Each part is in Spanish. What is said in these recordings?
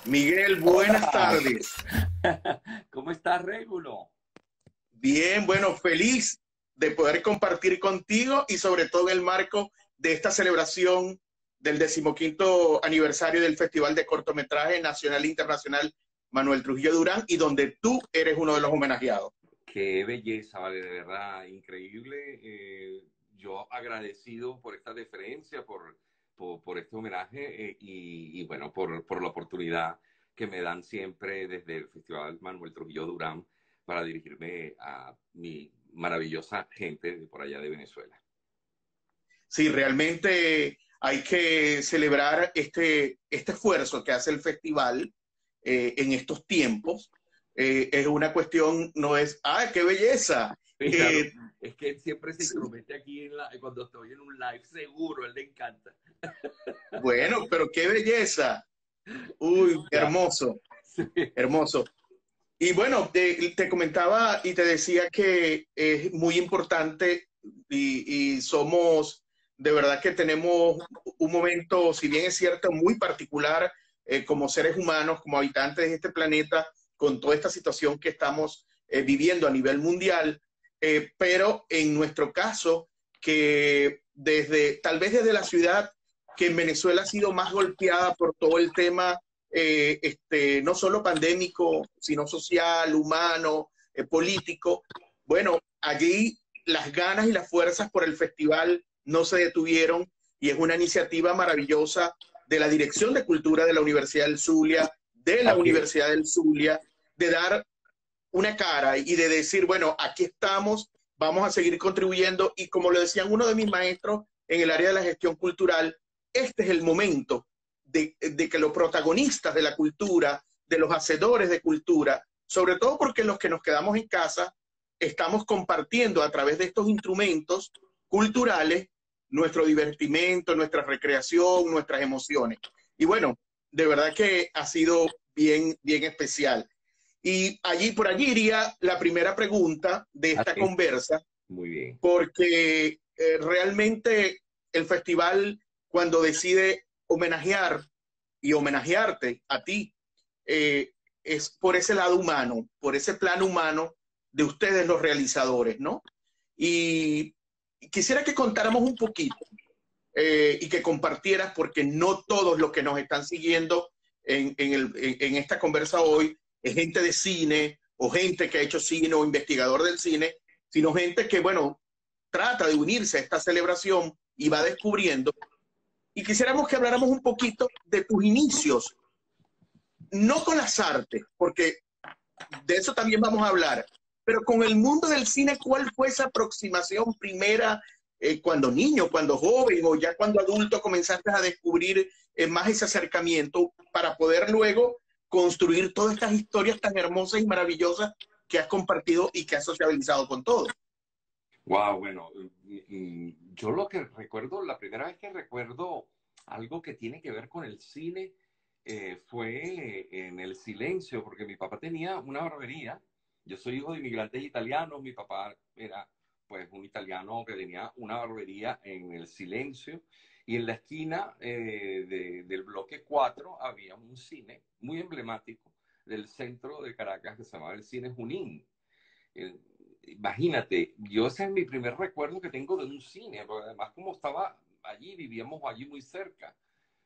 Miguel, buenas Hola, tardes. ¿cómo estás, Régulo? Bien, bueno, feliz de poder compartir contigo y sobre todo en el marco de esta celebración del 15º aniversario del Festival de Cortometraje Nacional e Internacional Manuel Trujillo Durán y donde tú eres uno de los homenajeados. Qué belleza, vale, de verdad, increíble. Yo agradecido por esta deferencia, por este homenaje bueno, por la oportunidad que me dan siempre desde el Festival Manuel Trujillo Durán para dirigirme a mi maravillosa gente de por allá de Venezuela. Sí, realmente hay que celebrar este esfuerzo que hace el festival en estos tiempos. Es una cuestión, no es, ¡ah, qué belleza! Claro, es que él siempre se intromete aquí cuando estoy en un live, seguro, a él le encanta. Bueno, pero qué belleza. Uy, Ya, hermoso, sí. hermoso. Y bueno, te comentaba y te decía que es muy importante y somos, de verdad que tenemos un momento, si bien es cierto, muy particular como seres humanos, como habitantes de este planeta, con toda esta situación que estamos viviendo a nivel mundial, pero en nuestro caso, que tal vez desde la ciudad, que en Venezuela ha sido más golpeada por todo el tema no solo pandémico, sino social, humano, político. Bueno, allí las ganas y las fuerzas por el festival no se detuvieron y es una iniciativa maravillosa de la Dirección de Cultura de la Universidad del Zulia, de la Así es. Universidad del Zulia, de dar una cara y de decir, bueno, aquí estamos, vamos a seguir contribuyendo y como lo decían uno de mis maestros en el área de la gestión cultural, este es el momento de que los protagonistas de la cultura, de los hacedores de cultura, sobre todo porque los que nos quedamos en casa estamos compartiendo a través de estos instrumentos culturales nuestro divertimento, nuestra recreación, nuestras emociones. Y bueno, de verdad que ha sido bien, bien especial. Y allí, por allí iría la primera pregunta de esta Así es. conversa, Muy bien. porque realmente el festival, cuando decide homenajear y homenajearte a ti, eh, es por ese lado humano, por ese plano humano de ustedes los realizadores, ¿no? Y quisiera que contáramos un poquito y que compartieras, porque no todos los que nos están siguiendo en esta conversa hoy es gente de cine o gente que ha hecho cine o investigador del cine, sino gente que, bueno, trata de unirse a esta celebración y va descubriendo. Y quisiéramos que habláramos un poquito de tus inicios, no con las artes, porque de eso también vamos a hablar. Pero con el mundo del cine, ¿cuál fue esa aproximación primera cuando niño, cuando joven o ya cuando adulto comenzaste a descubrir más ese acercamiento para poder luego construir todas estas historias tan hermosas y maravillosas que has compartido y que has sociabilizado con todos? Wow, bueno, yo lo que recuerdo, la primera vez que recuerdo algo que tiene que ver con el cine fue en El Silencio, porque mi papá tenía una barbería. Yo soy hijo de inmigrantes italianos, mi papá era pues un italiano que tenía una barbería en El Silencio y en la esquina del bloque 4 había un cine muy emblemático del centro de Caracas que se llamaba el Cine Junín. Eh, Imagínate, yo ese es mi primer recuerdo que tengo de un cine, porque además como estaba allí, vivíamos allí muy cerca,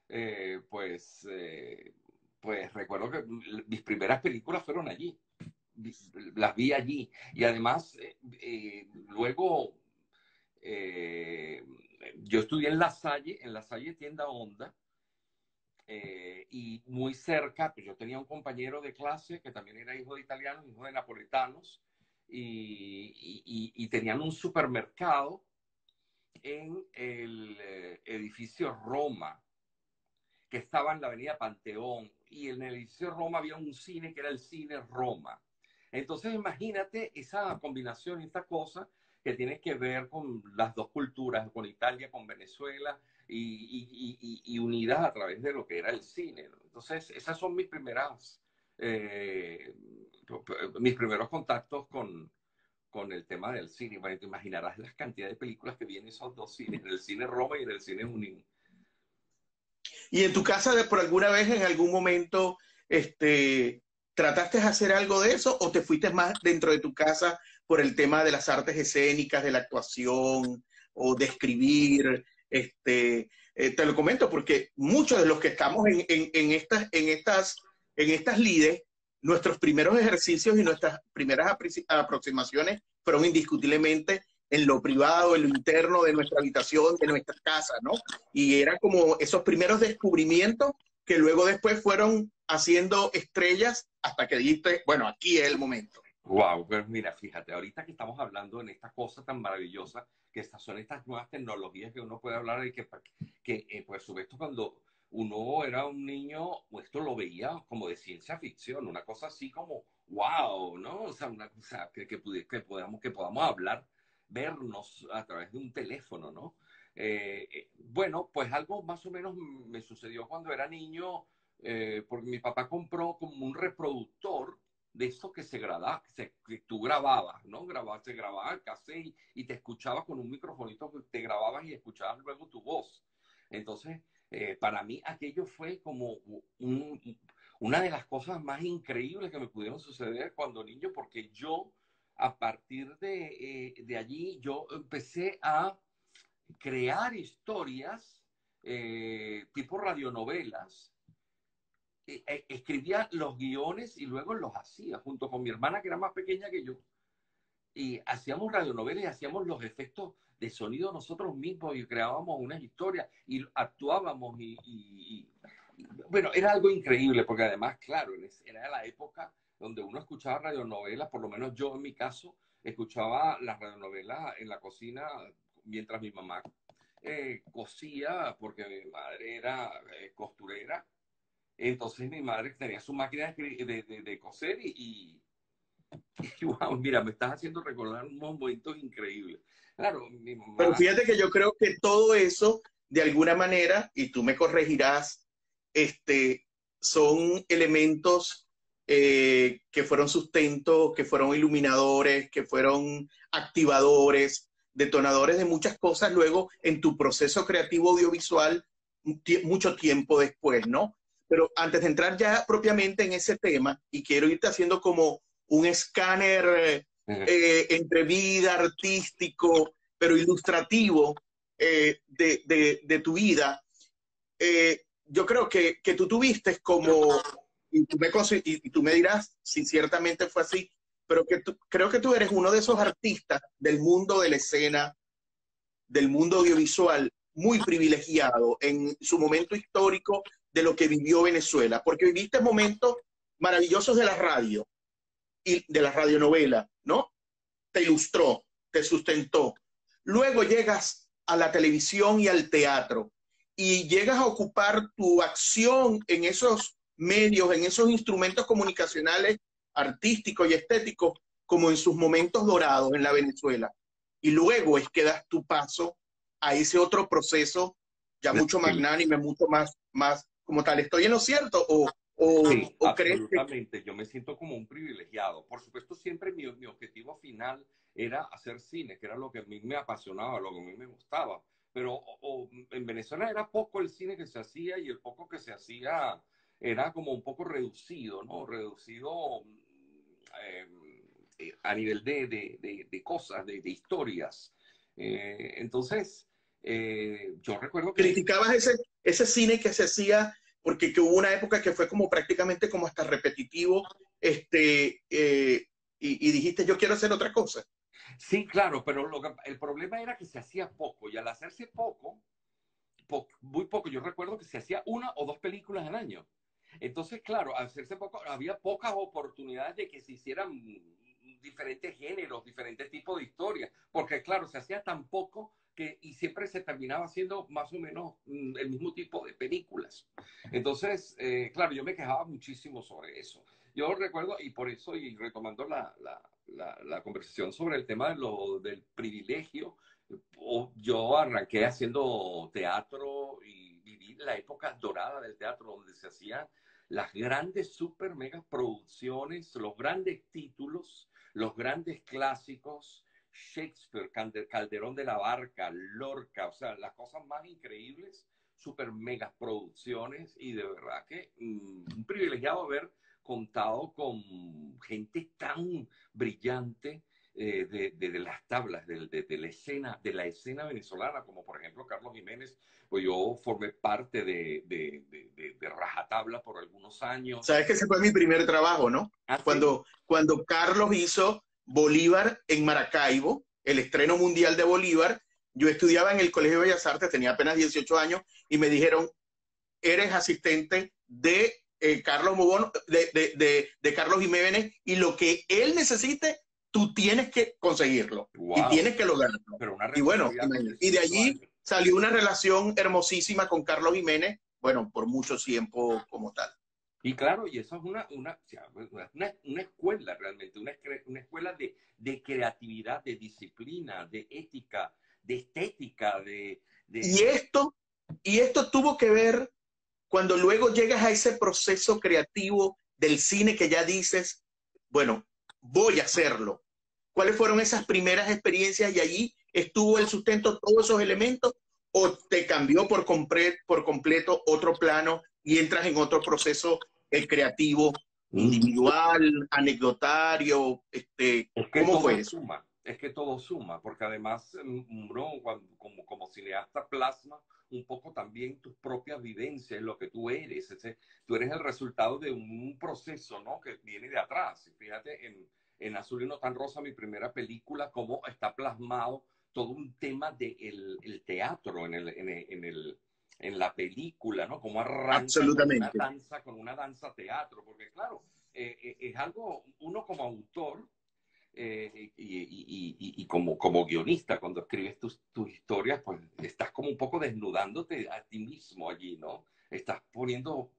eh, pues, eh, pues recuerdo que mis primeras películas fueron allí, las vi allí y además luego eh, yo estudié en La Salle Tienda Honda, y muy cerca, pues yo tenía un compañero de clase que también era hijo de italianos, hijo de napoletanos, y tenían un supermercado en el edificio Roma, que estaba en la avenida Panteón, y en el edificio Roma había un cine que era el Cine Roma. Entonces imagínate esa combinación, esta cosa que tiene que ver con las dos culturas, con Italia, con Venezuela, y unidas a través de lo que era el cine, ¿no? Entonces esas son eh, mis primeros contactos con el tema del cine. Bueno, te imaginarás las cantidades de películas que vienen esos dos cines, en el cine Roma y en el cine Junín. Y en tu casa, por alguna vez, en algún momento, ¿trataste de hacer algo de eso o te fuiste más dentro de tu casa por el tema de las artes escénicas, de la actuación o de escribir? Te lo comento porque muchos de los que estamos en estas lides, nuestros primeros ejercicios y nuestras primeras aproximaciones fueron indiscutiblemente en lo privado, en lo interno de nuestra habitación, de nuestra casa, ¿no? Y era como esos primeros descubrimientos que luego después fueron haciendo estrellas hasta que dijiste, bueno, aquí es el momento. Wow, pues mira, fíjate, ahorita que estamos hablando en esta cosa tan maravillosa, que estas son estas nuevas tecnologías que uno puede hablar y que por supuesto, cuando uno era un niño, esto lo veía como de ciencia ficción, una cosa así como, wow, ¿no? O sea, una cosa que podamos hablar, vernos a través de un teléfono, ¿no? Bueno, pues algo más o menos me sucedió cuando era niño, porque mi papá compró como un reproductor de eso que se grababa, que tú grababas, ¿no? Se grababa el cassette y te escuchabas con un microfonito que te grababas y escuchabas luego tu voz. Entonces, para mí aquello fue como una de las cosas más increíbles que me pudieron suceder cuando niño, porque yo, a partir de allí, yo empecé a crear historias tipo radionovelas. Escribía los guiones y luego los hacía junto con mi hermana que era más pequeña que yo, y hacíamos radionovelas y hacíamos los efectos de sonido nosotros mismos y creábamos unas historias y actuábamos bueno, era algo increíble porque además, claro, era la época donde uno escuchaba radionovelas, por lo menos yo en mi caso escuchaba las radionovelas en la cocina mientras mi mamá cosía, porque mi madre era costurera. Entonces mi madre tenía su máquina de coser y, wow, mira, me estás haciendo recordar unos momentos increíbles. Claro, mi Pero mamá, fíjate que yo creo que todo eso, de alguna manera, y tú me corregirás, este, son elementos que fueron sustento, que fueron iluminadores, que fueron activadores, detonadores de muchas cosas luego en tu proceso creativo audiovisual mucho tiempo después, ¿no? Pero antes de entrar ya propiamente en ese tema, y quiero irte haciendo como un escáner entre vida, artístico, pero ilustrativo de tu vida, yo creo que tú tuviste como, y tú me dirás si ciertamente fue así, pero creo que tú eres uno de esos artistas del mundo de la escena, del mundo audiovisual, muy privilegiado en su momento histórico de lo que vivió Venezuela, porque viviste momentos maravillosos de la radio y de la radionovela, ¿no? Te ilustró, te sustentó. Luego llegas a la televisión y al teatro y llegas a ocupar tu acción en esos medios, en esos instrumentos comunicacionales artísticos y estéticos como en sus momentos dorados en la Venezuela. Y luego es que das tu paso a ese otro proceso ya mucho sí, magnánime, mucho más como tal. ¿Estoy en lo cierto sí, o crees que absolutamente. Yo me siento como un privilegiado. Por supuesto, siempre mi objetivo final era hacer cine, que era lo que a mí me apasionaba, lo que a mí me gustaba. Pero en Venezuela era poco el cine que se hacía y el poco que se hacía era como un poco reducido, ¿no? Reducido a nivel de cosas, de historias. Entonces, yo recuerdo que criticabas ese cine que se hacía, porque que hubo una época que fue como prácticamente como hasta repetitivo, y dijiste, yo quiero hacer otra cosa. sí, claro, pero el problema era que se hacía poco y al hacerse poco, muy poco, yo recuerdo que se hacía una o dos películas al año. Entonces, claro, al hacerse poco, había pocas oportunidades de que se hicieran diferentes géneros, diferentes tipos de historias, porque claro, se hacía tan poco y siempre se terminaba haciendo más o menos el mismo tipo de películas. Entonces, claro, yo me quejaba muchísimo sobre eso. Yo recuerdo, y por eso, y retomando la conversación sobre el tema del privilegio, yo arranqué haciendo teatro y viví la época dorada del teatro, donde se hacían las grandes super mega producciones, los grandes títulos, los grandes clásicos, Shakespeare, Calderón de la Barca, Lorca, o sea, las cosas más increíbles super mega producciones y de verdad que un privilegiado haber contado con gente tan brillante de las tablas de la escena venezolana, como por ejemplo Carlos Jiménez. Pues yo formé parte de Rajatabla por algunos años. Sabes que ese fue mi primer trabajo, ¿no? ¿Ah, sí? Cuando Carlos hizo Bolívar en Maracaibo, el estreno mundial de Bolívar, yo estudiaba en el Colegio de Bellas Artes, tenía apenas 18 años, y me dijeron, eres asistente de Carlos Mogón, de Carlos Jiménez, y lo que él necesite, tú tienes que conseguirlo y Wow, tienes que lograrlo. pero una Y bueno, responsabilidad con y de 18 allí años. salió una relación hermosísima con Carlos Jiménez, bueno, por mucho tiempo como tal. Y claro, y eso es una escuela realmente, una escuela de creatividad, de disciplina, de ética, de estética, Y de... esto, y esto tuvo que ver cuando luego llegas a ese proceso creativo del cine que ya dices, bueno, voy a hacerlo. ¿Cuáles fueron esas primeras experiencias y allí estuvo el sustento, todos esos elementos, o te cambió por completo otro plano y entras en otro proceso creativo, individual, anecdotario? Es que ¿Cómo todo fue eso? suma, es que todo suma, porque además uno como cineasta plasma un poco también tus propias vivencias, lo que tú eres. Tú eres el resultado de un proceso, ¿no? Que viene de atrás. Y fíjate en Azul y no tan rosa, mi primera película, cómo está plasmado todo un tema del el teatro en la película, ¿no? Cómo arranca Absolutamente. con una danza teatro, porque claro, es algo, uno como autor y como guionista, cuando escribes tus historias, pues estás como un poco desnudándote a ti mismo allí, ¿no? Estás poniendo,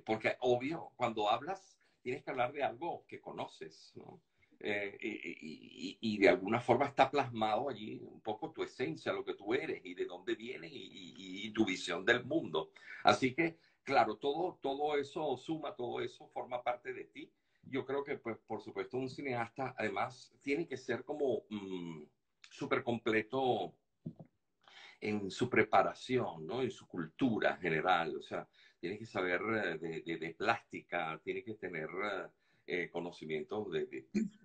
porque obvio, cuando hablas, tienes que hablar de algo que conoces, ¿no? Y de alguna forma está plasmado allí un poco tu esencia, lo que tú eres y de dónde vienes y tu visión del mundo. Así que, claro, todo eso suma, todo eso forma parte de ti. Yo creo que, pues, por supuesto, un cineasta, además, tiene que ser como súper completo en su preparación, ¿no? En su cultura general. O sea, tiene que saber de plástica, tiene que tener conocimientos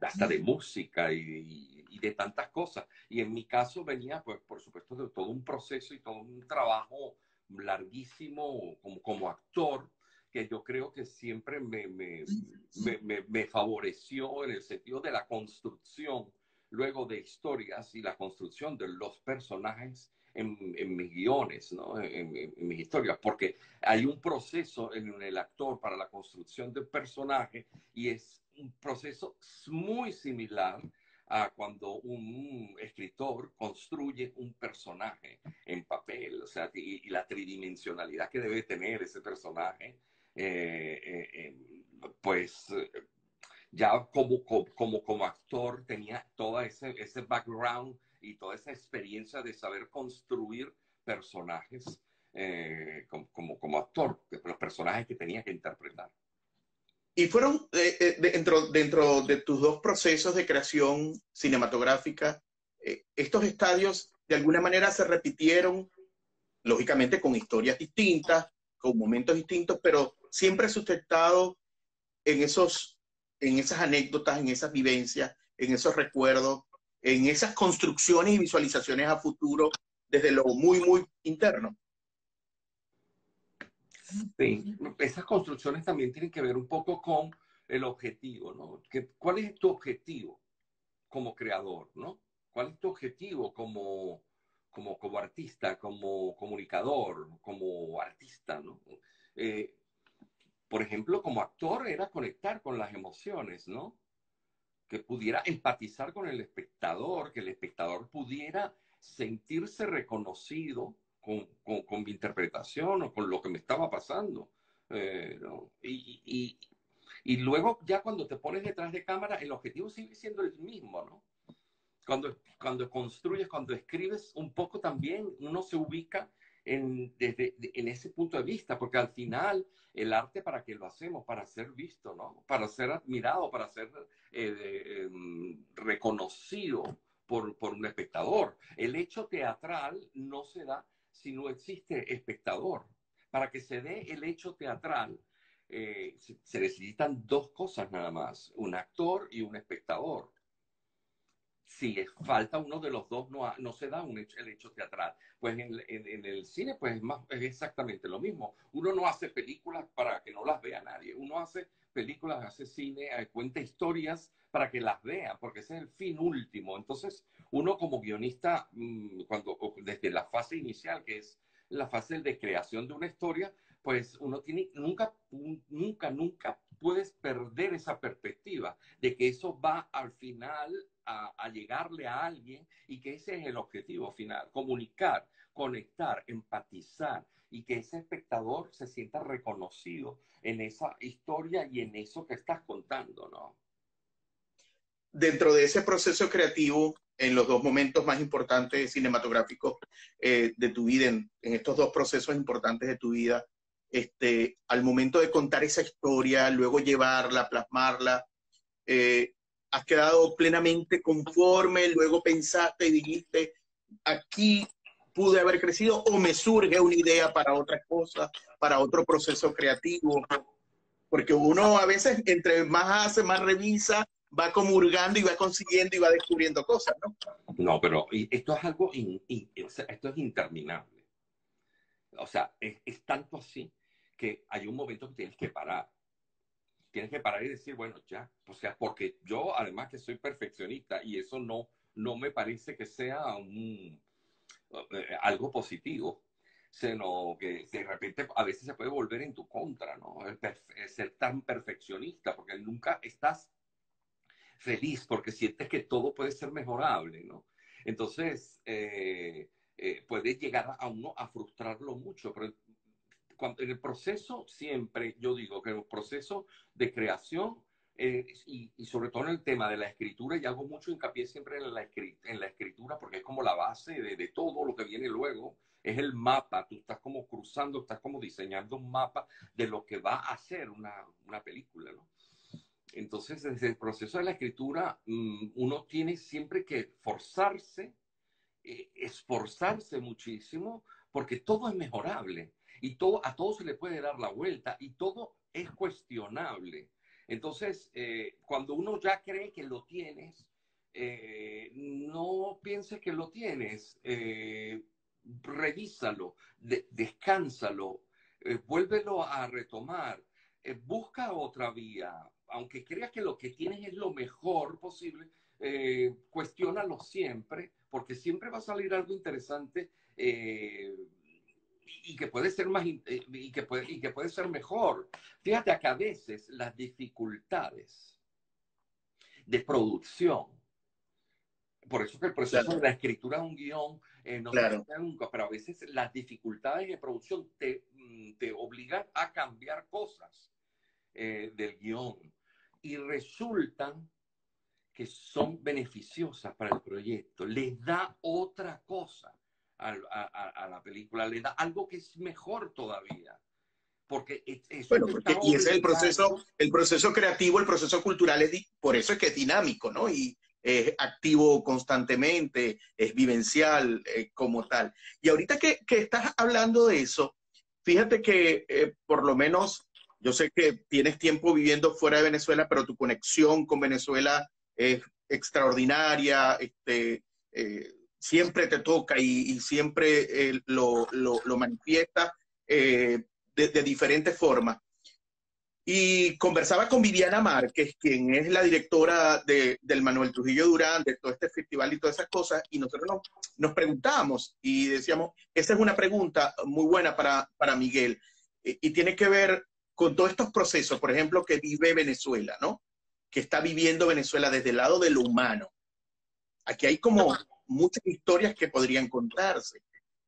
hasta de música y de tantas cosas. Y en mi caso venía, pues, por supuesto, de todo un proceso y todo un trabajo larguísimo como actor que yo creo que siempre me favoreció en el sentido de la construcción, luego de historias y la construcción de los personajes en mis guiones, ¿no? En mis historias, porque hay un proceso en el actor para la construcción del personaje y es un proceso muy similar a cuando un escritor construye un personaje en papel, o sea, y la tridimensionalidad que debe tener ese personaje, pues ya como actor tenía todo ese background y toda esa experiencia de saber construir personajes como actor, los personajes que tenía que interpretar. Y fueron dentro de tus dos procesos de creación cinematográfica, estos estadios de alguna manera se repitieron, lógicamente con historias distintas, con momentos distintos, pero siempre sustentado en en esas anécdotas, en esas vivencias, en esos recuerdos, en esas construcciones y visualizaciones a futuro desde lo muy interno. Sí, esas construcciones también tienen que ver un poco con el objetivo, ¿no? ¿Cuál es tu objetivo como creador, ¿no? ¿Cuál es tu objetivo como artista, como comunicador, como artista, ¿no? Eh, por ejemplo, como actor era conectar con las emociones, ¿no? Que pudiera empatizar con el espectador, que el espectador pudiera sentirse reconocido con mi interpretación o con lo que me estaba pasando. ¿No? Y luego ya cuando te pones detrás de cámara, el objetivo sigue siendo el mismo, ¿no? Cuando construyes, cuando escribes, un poco también uno se ubica en ese punto de vista, porque al final el arte para qué lo hacemos, para ser visto, ¿no? Para ser admirado, para ser reconocido por un espectador. El hecho teatral no se da si no existe espectador. Para que se dé el hecho teatral, se necesitan dos cosas nada más, un actor y un espectador. Si falta uno de los dos, no se da el hecho teatral. Pues en el cine pues es exactamente lo mismo. Uno no hace películas para que no las vea nadie. Uno hace películas, hace cine, cuenta historias para que las vean, porque ese es el fin último. Entonces, uno como guionista, desde la fase inicial, que es la fase de creación de una historia, pues uno nunca puedes perder esa perspectiva de que eso va al final a llegarle a alguien y que ese es el objetivo final, comunicar, conectar, empatizar y que ese espectador se sienta reconocido en esa historia y en eso que estás contando, ¿no? Dentro de ese proceso creativo, en los dos momentos más importantes cinematográficos de tu vida, en estos dos procesos importantes de tu vida, al momento de contar esa historia, luego llevarla, plasmarla, has quedado plenamente conforme, luego pensaste y dijiste, aquí pude haber crecido o me surge una idea para otra cosa, para otro proceso creativo, porque uno a veces entre más hace, más revisa, va comulgando y va consiguiendo y va descubriendo cosas, ¿no? No, pero esto es algo, o sea, esto es interminable. O sea, es tanto así que hay un momento que tienes que parar. Tienes que parar y decir, bueno, ya, o sea, porque yo además que soy perfeccionista y eso no me parece que sea algo positivo, sino que de repente a veces se puede volver en tu contra, ¿no? El ser tan perfeccionista, porque nunca estás feliz, porque sientes que todo puede ser mejorable, ¿no? Entonces, puede llegar a uno a frustrarlo mucho, pero en el proceso siempre, yo digo que en el proceso de creación y sobre todo en el tema de la escritura, y hago mucho hincapié siempre en la escritura porque es como la base de todo lo que viene luego, es el mapa, tú estás como cruzando, estás como diseñando un mapa de lo que va a ser una película, ¿no? Entonces, desde el proceso de la escritura, uno tiene siempre que forzarse, esforzarse muchísimo, porque todo es mejorable y a todo se le puede dar la vuelta y todo es cuestionable. Entonces, cuando uno ya cree que lo tienes, no pienses que lo tienes, revísalo, descánsalo, vuélvelo a retomar, busca otra vía, aunque creas que lo que tienes es lo mejor posible, cuestiónalo siempre, porque siempre va a salir algo interesante y que puede ser y que puede ser mejor. Fíjate que a veces las dificultades de producción, por eso que el proceso Claro, de la escritura de un guión no se claro. termina nunca, pero a veces las dificultades de producción te obligan a cambiar cosas del guión y resultan que son beneficiosas para el proyecto, les da otra cosa a la película, le da algo que es mejor todavía, porque eso Bueno, te está porque, y ese es obligando. el proceso creativo, el proceso cultural, por eso es que es dinámico, ¿no? Y es activo constantemente, es vivencial como tal. Y ahorita que estás hablando de eso, fíjate que por lo menos yo sé que tienes tiempo viviendo fuera de Venezuela, pero tu conexión con Venezuela es extraordinaria, siempre te toca y siempre lo manifiesta. De diferentes formas. Y conversaba con Viviana Márquez, quien es la directora del Manuel Trujillo Durán, de todo este festival y todas esas cosas, y nosotros nos preguntábamos y decíamos, esa es una pregunta muy buena para Miguel, y tiene que ver con todos estos procesos, por ejemplo, que vive Venezuela, ¿no? Que está viviendo Venezuela desde el lado de lo humano. Aquí hay como muchas historias que podrían contarse,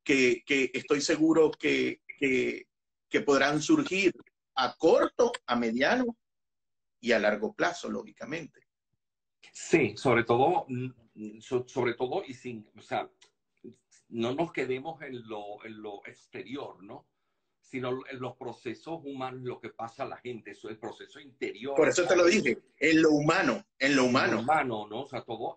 que estoy seguro que podrán surgir a corto, a mediano y a largo plazo, lógicamente. Sí, sobre todo y sin, o sea, no nos quedemos en lo exterior, ¿no? Sino en los procesos humanos, lo que pasa a la gente, eso, el proceso Por interior de eso la te lo gente, dije, en lo humano, en lo en lo humano. humano, ¿no? O sea, todo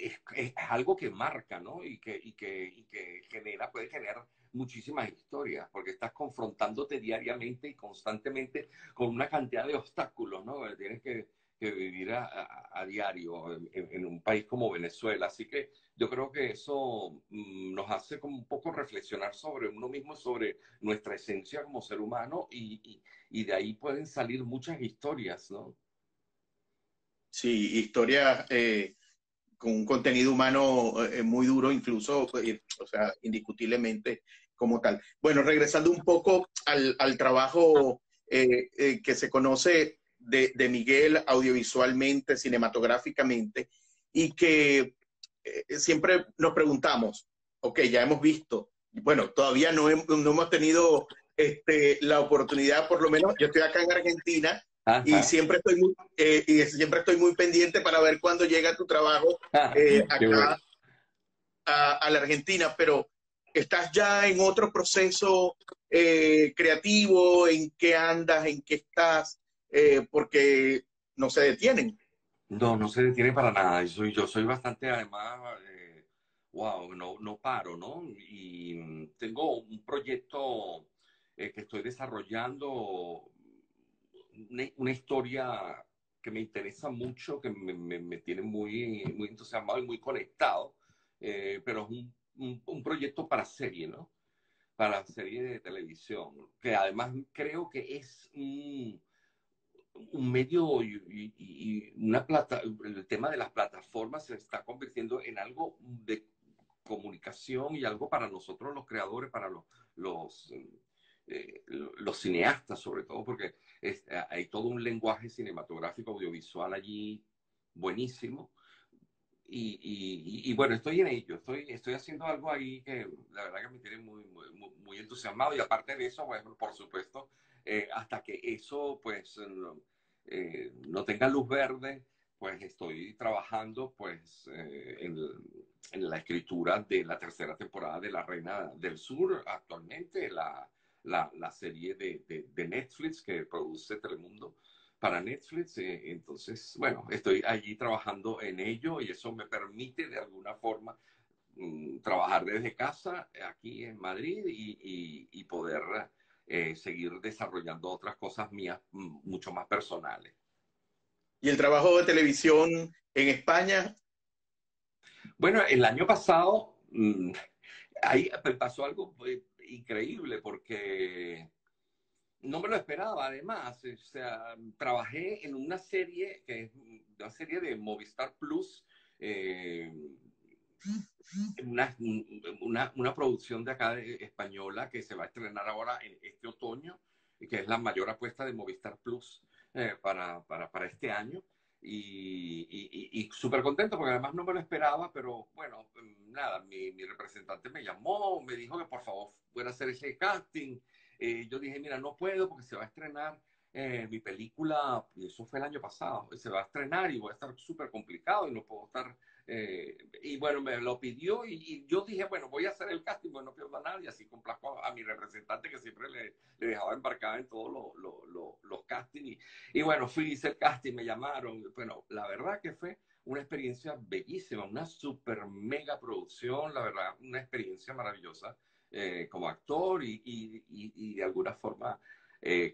es algo que marca, ¿no? Y que genera, puede generar muchísimas historias, porque estás confrontándote diariamente y constantemente con una cantidad de obstáculos, ¿no? Tienes que vivir a diario en un país como Venezuela. Así que yo creo que eso nos hace como un poco reflexionar sobre uno mismo, sobre nuestra esencia como ser humano, y de ahí pueden salir muchas historias, ¿no? Sí, historias con un contenido humano muy duro, incluso, o sea, indiscutiblemente como tal. Bueno, regresando un poco al trabajo que se conoce Miguel audiovisualmente, cinematográficamente, y que siempre nos preguntamos, ok, ya hemos visto, bueno, todavía no hemos tenido la oportunidad, por lo menos yo estoy acá en Argentina y Ajá. siempre estoy muy pendiente para ver cuándo llega tu trabajo Qué bueno. acá a la Argentina, pero ¿estás ya en otro proceso creativo? ¿En qué andas? ¿En qué estás? Porque no se detienen. No, no se detiene para nada. Yo soy bastante, además, wow, no paro, ¿no? Y tengo un proyecto que estoy desarrollando, una historia que me interesa mucho, que me tiene muy entusiasmado y muy conectado, pero es un proyecto para serie, ¿no? Para serie de televisión, que además creo que es un medio y una plata, el tema de las plataformas se está convirtiendo en algo de comunicación y algo para nosotros los creadores, para los cineastas sobre todo, porque hay todo un lenguaje cinematográfico audiovisual allí buenísimo. Bueno, estoy en ello, estoy haciendo algo ahí que la verdad que me tiene muy entusiasmado, y aparte de eso, bueno, por supuesto, hasta que eso pues no tenga luz verde, pues estoy trabajando pues en la escritura de la tercera temporada de La Reina del Sur, actualmente la serie de Netflix que produce Telemundo para Netflix. Entonces, bueno, estoy allí trabajando en ello, y eso me permite de alguna forma trabajar desde casa aquí en Madrid, y poder seguir desarrollando otras cosas mías mucho más personales. Y el trabajo de televisión en España, Bueno, el año pasado ahí me pasó algo increíble, porque no me lo esperaba, además. O sea, trabajé en una serie que es una serie de Movistar Plus, eh, una producción de acá española, que se va a estrenar ahora en este otoño, y que es la mayor apuesta de Movistar Plus para este año. Y súper contento, porque además no me lo esperaba, pero bueno, nada, mi representante me llamó, me dijo que por favor fuera a hacer ese casting. Yo dije, mira, no puedo porque se va a estrenar mi película, y eso fue el año pasado, se va a estrenar y voy a estar súper complicado y no puedo estar. Y bueno, me lo pidió, y yo dije, bueno, voy a hacer el casting, bueno, no pierdo a nadie, así complazco a mi representante, que siempre le dejaba embarcada en todos los castings. Y bueno, fui, hice el casting, me llamaron. Bueno, la verdad que fue una experiencia bellísima, una super mega producción, la verdad, una experiencia maravillosa como actor, y de alguna forma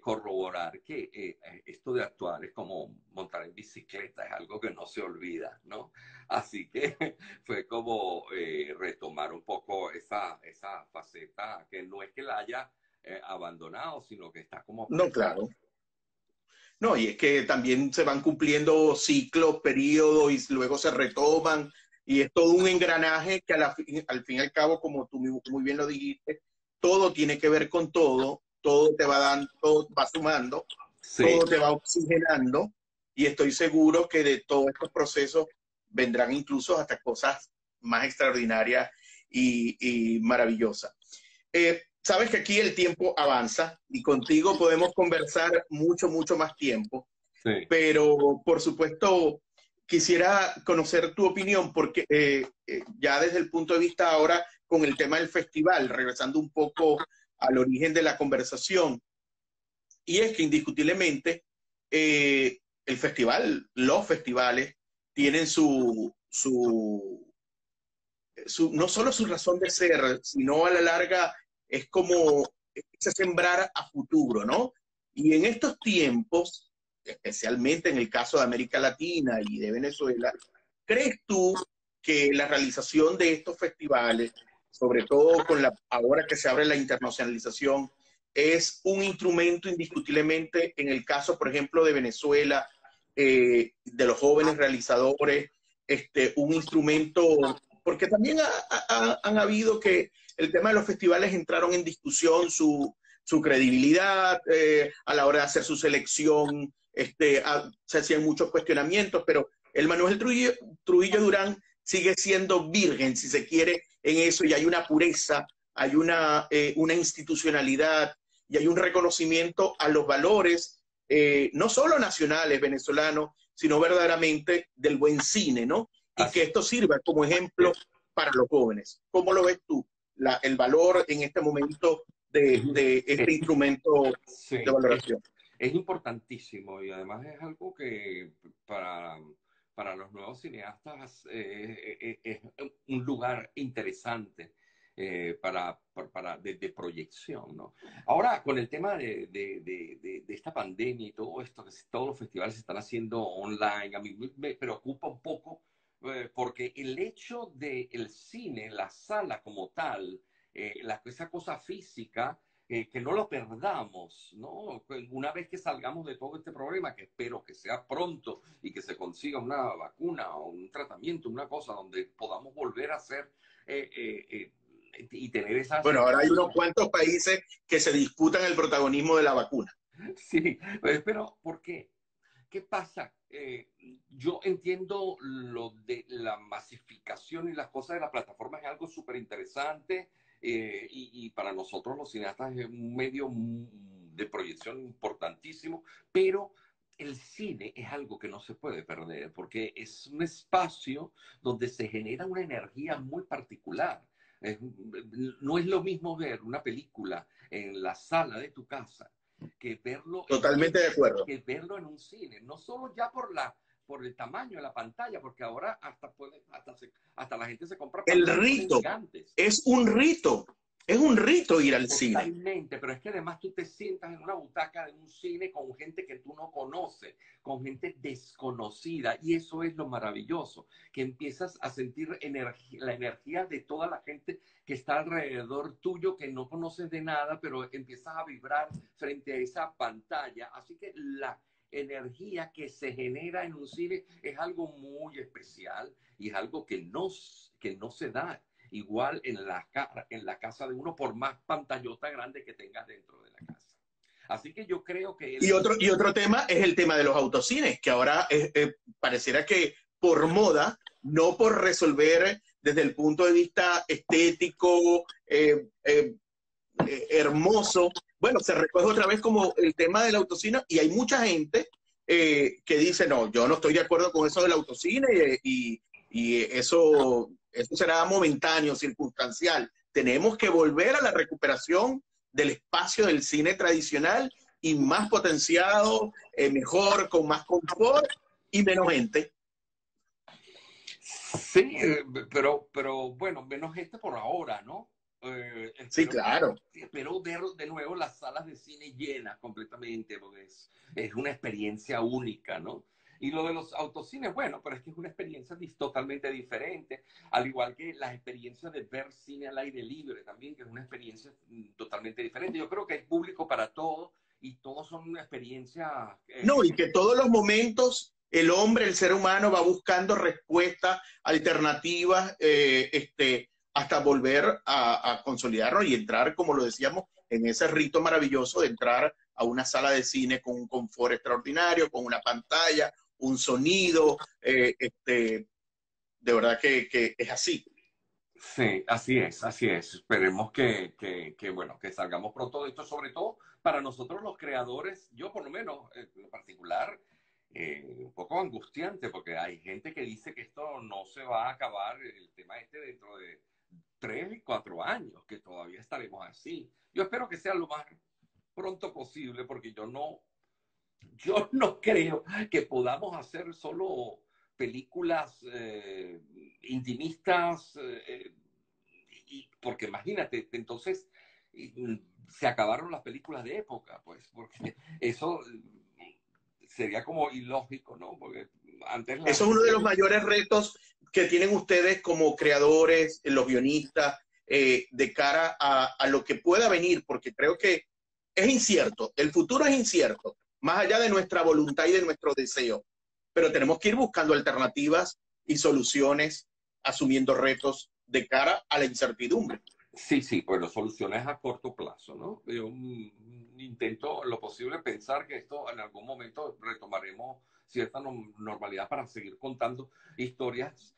corroborar que esto de actuar es como montar en bicicleta, es algo que no se olvida, ¿no? Así que fue como retomar un poco esa faceta, que no es que la haya abandonado, sino que está como no, presente. claro. No, y es que también se van cumpliendo ciclos, periodos y luego se retoman y es todo un engranaje que al fin y al cabo, como tú muy bien lo dijiste, todo tiene que ver con todo, todo te va dando, todo va sumando, Sí. todo te va oxigenando y estoy seguro que de todos estos procesos vendrán incluso hasta cosas más extraordinarias y maravillosas. Sabes que aquí el tiempo avanza y contigo podemos conversar mucho más tiempo, Sí. pero por supuesto quisiera conocer tu opinión porque ya desde el punto de vista ahora con el tema del festival, regresando un poco al origen de la conversación, y es que indiscutiblemente el festival, los festivales tienen su, no solo su razón de ser, sino a la larga es como ese sembrar a futuro, ¿no? Y en estos tiempos, especialmente en el caso de América Latina y de Venezuela, ¿crees tú que la realización de estos festivales, sobre todo con la, ahora que se abre la internacionalización, es un instrumento indiscutiblemente en el caso, por ejemplo, de Venezuela, de los jóvenes realizadores, un instrumento, porque también han habido que el tema de los festivales entraron en discusión su credibilidad a la hora de hacer su selección, se hacían muchos cuestionamientos, pero el Manuel Trujillo Durán sigue siendo virgen, si se quiere, en eso, y hay una pureza, hay una institucionalidad y hay un reconocimiento a los valores, no solo nacionales venezolanos, sino verdaderamente del buen cine, ¿no? Y Así que esto sirva como ejemplo para los jóvenes. ¿Cómo lo ves tú? El valor en este momento es, de este es- instrumento de sí, valoración. es importantísimo y además es algo que para los nuevos cineastas es un lugar interesante de proyección, ¿no? Ahora, con el tema de esta pandemia y todo esto, que todos los festivales se están haciendo online, a mí me preocupa un poco porque el hecho del cine, la sala como tal, esa cosa física, que no lo perdamos, ¿no? Una vez que salgamos de todo este problema, que espero que sea pronto y que se consiga una vacuna o un tratamiento, una cosa donde podamos volver a hacer y tener esas... Bueno, ahora hay unos cuantos países que se disputan el protagonismo de la vacuna. Sí, pero ¿por qué? ¿Qué pasa? Yo entiendo lo de la masificación y las cosas de la plataforma es algo súper interesante y para nosotros los cineastas es un medio de proyección importantísimo, pero el cine es algo que no se puede perder porque es un espacio donde se genera una energía muy particular. Es- no es lo mismo ver una película en la sala de tu casa Totalmente de acuerdo. que verlo en un cine, no solo ya por el tamaño de la pantalla, porque ahora hasta la gente se compra El pantallones rito gigantes. es un rito ir al cine. Totalmente, pero es que además tú te sientas en una butaca de un cine con gente que tú no conoces, con gente desconocida, y eso es lo maravilloso, que empiezas a sentir la energía de toda la gente que está alrededor tuyo, que no conoces de nada, pero empiezas a vibrar frente a esa pantalla. Así que la energía que se genera en un cine es algo muy especial y es algo que no se da igual en la casa de uno, por más pantallota grande que tengas dentro de la casa. Así que yo creo que el... Y otro tema es el tema de los autocines, que ahora pareciera que por moda, no por resolver desde el punto de vista estético, hermoso, bueno, se recoge otra vez como el tema del autocine y hay mucha gente que dice, no, yo no estoy de acuerdo con eso del autocine y eso será momentáneo, circunstancial. Tenemos que volver a la recuperación del espacio del cine tradicional y más potenciado, mejor, con más confort y menos gente. Sí, pero bueno, menos gente por ahora, ¿no? Sí, claro. Espero ver de nuevo las salas de cine llenas completamente, porque es una experiencia única, ¿no? Y lo de los autocines, bueno, pero es que es una experiencia totalmente diferente, al igual que las experiencias de ver cine al aire libre también, que es una experiencia totalmente diferente. Yo creo que hay público para todo y todos son una experiencia No, y que todos los momentos el hombre, el ser humano va buscando respuestas alternativas hasta volver a consolidarnos y entrar, como lo decíamos, en ese rito maravilloso de entrar a una sala de cine con un confort extraordinario, con una pantalla, un sonido, de verdad que es así. sí, así es. Esperemos bueno, que salgamos pronto de esto, sobre todo para nosotros los creadores, yo por lo menos en particular, un poco angustiante, porque hay gente que dice que esto no se va a acabar, el tema este dentro de 3 y 4 años, que todavía estaremos así. Yo espero que sea lo más pronto posible, porque yo no creo que podamos hacer solo películas intimistas, porque imagínate, entonces se acabaron las películas de época, pues, porque eso sería como ilógico, ¿no? Porque antes la Eso es uno de gente... los mayores retos que tienen ustedes como creadores, los guionistas, de cara a lo que pueda venir, porque creo que es incierto, el futuro es incierto, más allá de nuestra voluntad y de nuestro deseo, pero tenemos que ir buscando alternativas y soluciones, asumiendo retos de cara a la incertidumbre. Sí, sí, bueno, soluciones a corto plazo, ¿no? Yo intento lo posible pensar que esto en algún momento retomaremos cierta normalidad para seguir contando historias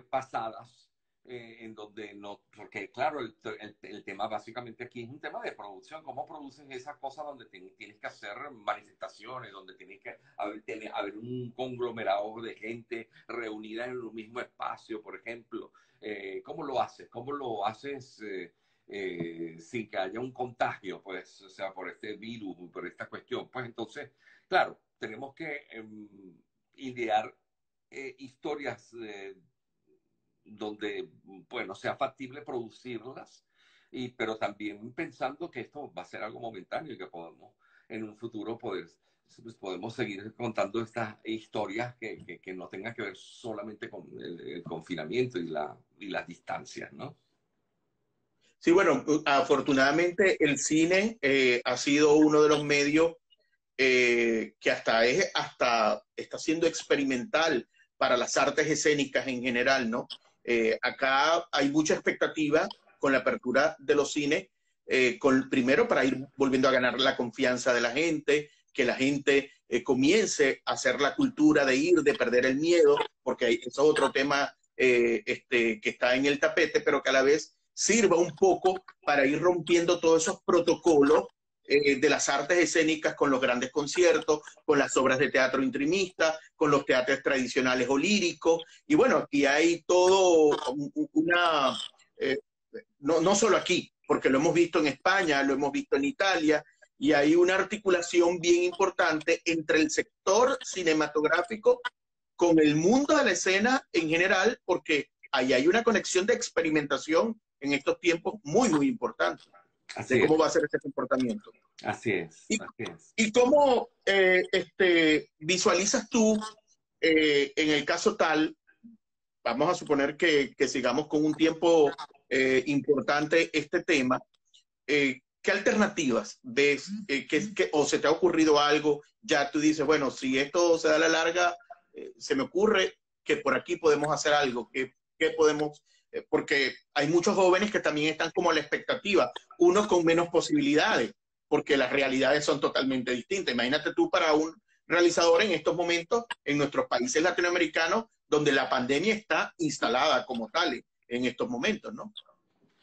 pasadas en donde no, porque claro, el tema básicamente aquí es un tema de producción, cómo produces esas cosas donde tienes que hacer manifestaciones, donde tienes que haber un conglomerado de gente reunida en un mismo espacio, por ejemplo. ¿Cómo lo haces? ¿Cómo lo haces sin que haya un contagio, pues, o sea, por este virus, por esta cuestión? Pues entonces, claro, tenemos que idear historias donde, bueno, sea factible producirlas, pero también pensando que esto va a ser algo momentáneo y que podemos en un futuro poder pues podemos seguir contando estas historias que no tengan que ver solamente con el confinamiento y las distancias, ¿no? Sí, bueno, afortunadamente el cine ha sido uno de los medios que hasta está siendo experimental para las artes escénicas en general, ¿no? Acá hay mucha expectativa con la apertura de los cines, primero para ir volviendo a ganar la confianza de la gente, que la gente comience a hacer la cultura de ir, de perder el miedo, porque eso es otro tema que está en el tapete, pero que a la vez sirva un poco para ir rompiendo todos esos protocolos de las artes escénicas con los grandes conciertos, con las obras de teatro intimista, con los teatros tradicionales o líricos. Y bueno, aquí hay todo una, eh, no solo aquí, porque lo hemos visto en España, lo hemos visto en Italia, y hay una articulación bien importante entre el sector cinematográfico con el mundo de la escena en general, porque ahí hay una conexión de experimentación en estos tiempos muy, muy importante de Así cómo es, va a ser ese comportamiento. así es, ¿Y, así es. y cómo visualizas tú en el caso tal, vamos a suponer que sigamos con un tiempo importante este tema, ¿qué alternativas ves? ¿O se te ha ocurrido algo? Ya tú dices, bueno, si esto se da a la larga, se me ocurre que por aquí podemos hacer algo, que podemos, porque hay muchos jóvenes que también están como a la expectativa, unos con menos posibilidades, porque las realidades son totalmente distintas. Imagínate tú para un realizador en estos momentos en nuestros países latinoamericanos, donde la pandemia está instalada como tal en estos momentos, ¿no?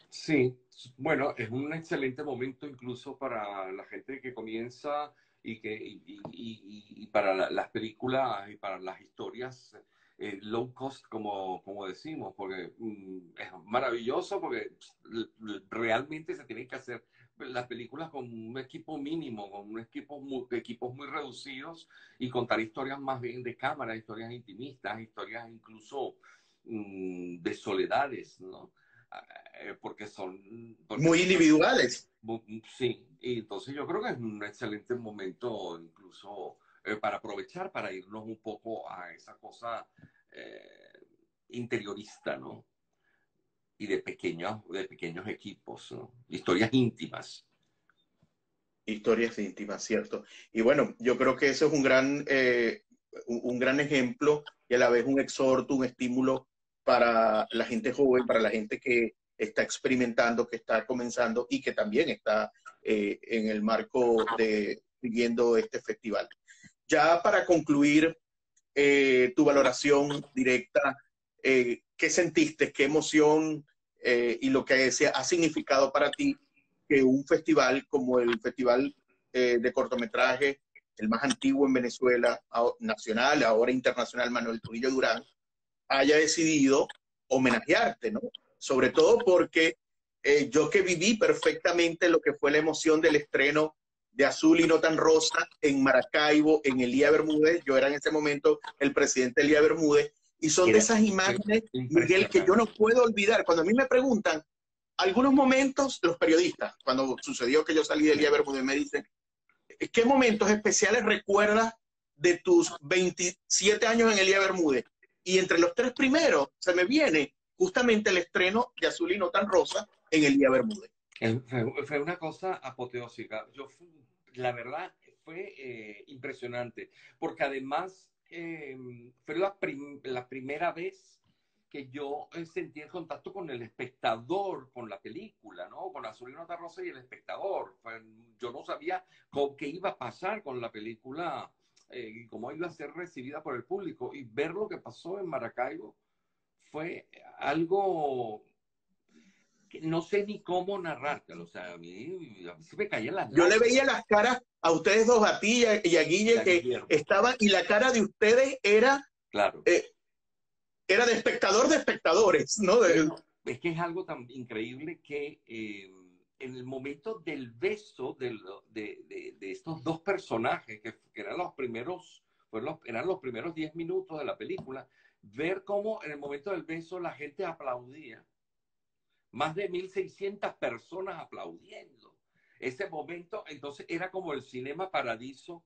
Sí, bueno, es un excelente momento incluso para la gente que comienza y para las películas y para las historias low cost, como decimos, porque es maravilloso porque realmente se tienen que hacer las películas con un equipo mínimo, con un equipos muy reducidos y contar historias más bien de cámara, historias intimistas, historias incluso de soledades, ¿no? Porque Muy son, individuales. sí, y entonces yo creo que es un excelente momento incluso para aprovechar, para irnos un poco a esa cosa eh, interiorista, ¿no? Y de pequeños equipos, ¿no? Historias íntimas. Historias íntimas, ¿cierto? Y bueno, yo creo que eso es un gran ejemplo y a la vez un exhorto, un estímulo para la gente joven, para la gente que está experimentando, que está comenzando y que también está en el marco de siguiendo este festival. Ya para concluir tu valoración directa, ¿qué sentiste, qué emoción y lo que ha significado para ti que un festival como el Festival de Cortometraje, el más antiguo en Venezuela, nacional, ahora internacional, Manuel Trujillo Durán, haya decidido homenajearte, ¿no? Sobre todo porque yo que viví perfectamente lo que fue la emoción del estreno de Azul y no tan rosa en Maracaibo, en Elía Bermúdez, yo era en ese momento el presidente Elía Bermúdez, Y son de Era esas imágenes, Miguel, que yo impresionante. no puedo olvidar. Cuando a mí me preguntan, algunos momentos, los periodistas, cuando sucedió que yo salí del Elías Sí. Bermúdez, me dicen, ¿qué momentos especiales recuerdas de tus 27 años en Elías Bermúdez? Y entre los tres primeros se me viene justamente el estreno de Azul y no tan rosa en Elías Bermúdez. Fue una cosa apoteósica. La verdad, fue impresionante, porque además fue la primera vez que yo sentí el contacto con el espectador, con la película, ¿no? Con Azul y Nota Rosa y el espectador. Yo no sabía qué iba a pasar con la película y cómo iba a ser recibida por el público. Y ver lo que pasó en Maracaibo fue algo que no sé ni cómo narrártelo. O sea, a mí se me caían las Yo le lágrimas. veía las caras a ustedes dos, a ti y a Y Guille, a que Guillermo, estaban, y la cara de ustedes claro. eh, era de espectador de espectadores, ¿no? Bueno, es que es algo tan increíble que en el momento del beso de estos dos personajes, que eran los primeros, eran los primeros 10 minutos de la película, ver cómo en el momento del beso la gente aplaudía, más de 1.600 personas aplaudiendo. Ese momento, entonces, era como el Cinema Paradiso,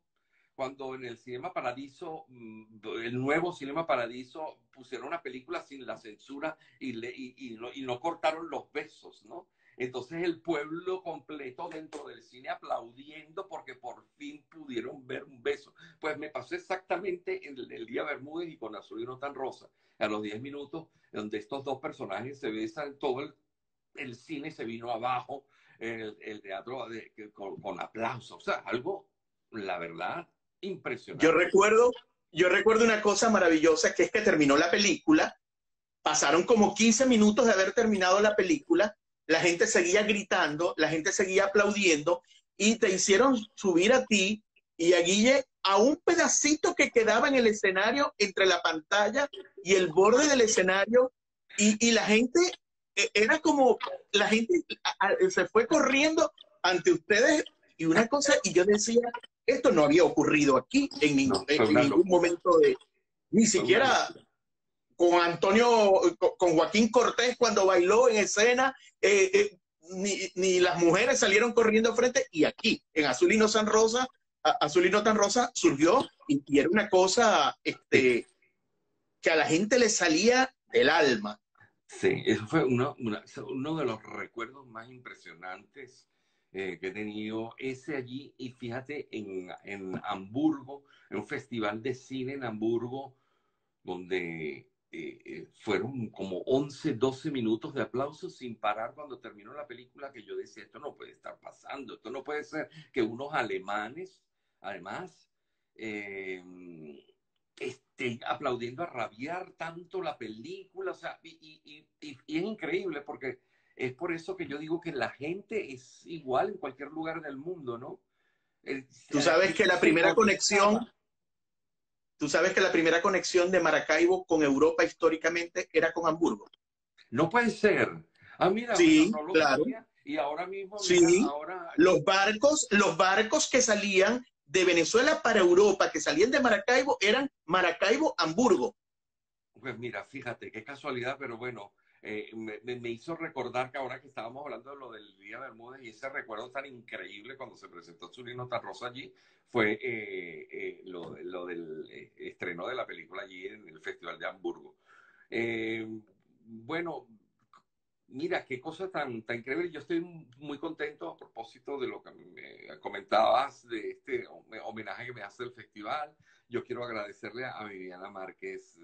cuando en el Cinema Paradiso, el nuevo Cinema Paradiso, pusieron una película sin la censura y no cortaron los besos, ¿no? Entonces el pueblo completo dentro del cine aplaudiendo porque por fin pudieron ver un beso. Pues me pasó exactamente en el día Bermúdez y con Azul y no tan rosa, a los 10 minutos, donde estos dos personajes se besan, todo el cine se vino abajo, el teatro con aplausos, o sea, algo, la verdad, Yo impresionante. recuerdo, yo recuerdo una cosa maravillosa, que es que terminó la película, pasaron como 15 minutos de haber terminado la película, la gente seguía gritando, la gente seguía aplaudiendo y te hicieron subir a ti y a Guille a un pedacito que quedaba en el escenario entre la pantalla y el borde del escenario y la gente, era como, la gente se fue corriendo ante ustedes y una cosa, y yo decía, esto no había ocurrido aquí No, en ningún momento de, ni fue una siquiera locura. con Antonio, con Joaquín Cortés cuando bailó en escena, ni las mujeres salieron corriendo frente, y aquí, en Azulino San Rosa, Azulino Tan Rosa surgió y era una cosa Sí, que a la gente le salía del alma. sí, eso fue uno de los recuerdos más impresionantes que he tenido, ese allí, y fíjate, en Hamburgo, en un festival de cine en Hamburgo, donde fueron como 11 12 minutos de aplausos sin parar cuando terminó la película, que yo decía, esto no puede estar pasando, esto no puede ser que unos alemanes, además, eh, estén aplaudiendo a rabiar tanto la película, o sea, y es increíble porque es por eso que yo digo que la gente es igual en cualquier lugar del mundo, ¿no? Tú La sabes que gente la se primera conexión, conectaba. tú sabes que la primera conexión de Maracaibo con Europa históricamente era con Hamburgo. No puede ser. Ah, mira, bueno, Sí, no lo claro. sabía. Y ahora mismo, mira, Sí, ahora, los barcos que salían de Venezuela para Europa, que salían de Maracaibo, eran Maracaibo-Hamburgo. pues mira, fíjate, qué casualidad, pero bueno, me hizo recordar que ahora que estábamos hablando de lo del Día Bermúdez y ese recuerdo tan increíble cuando se presentó Zulino Rosa allí, fue lo del estreno de la película allí en el Festival de Hamburgo. Eh, bueno, mira, qué cosa tan increíble. Yo estoy muy contento a propósito de lo que me comentabas de este homenaje que me hace el festival. Yo quiero agradecerle a Viviana Márquez,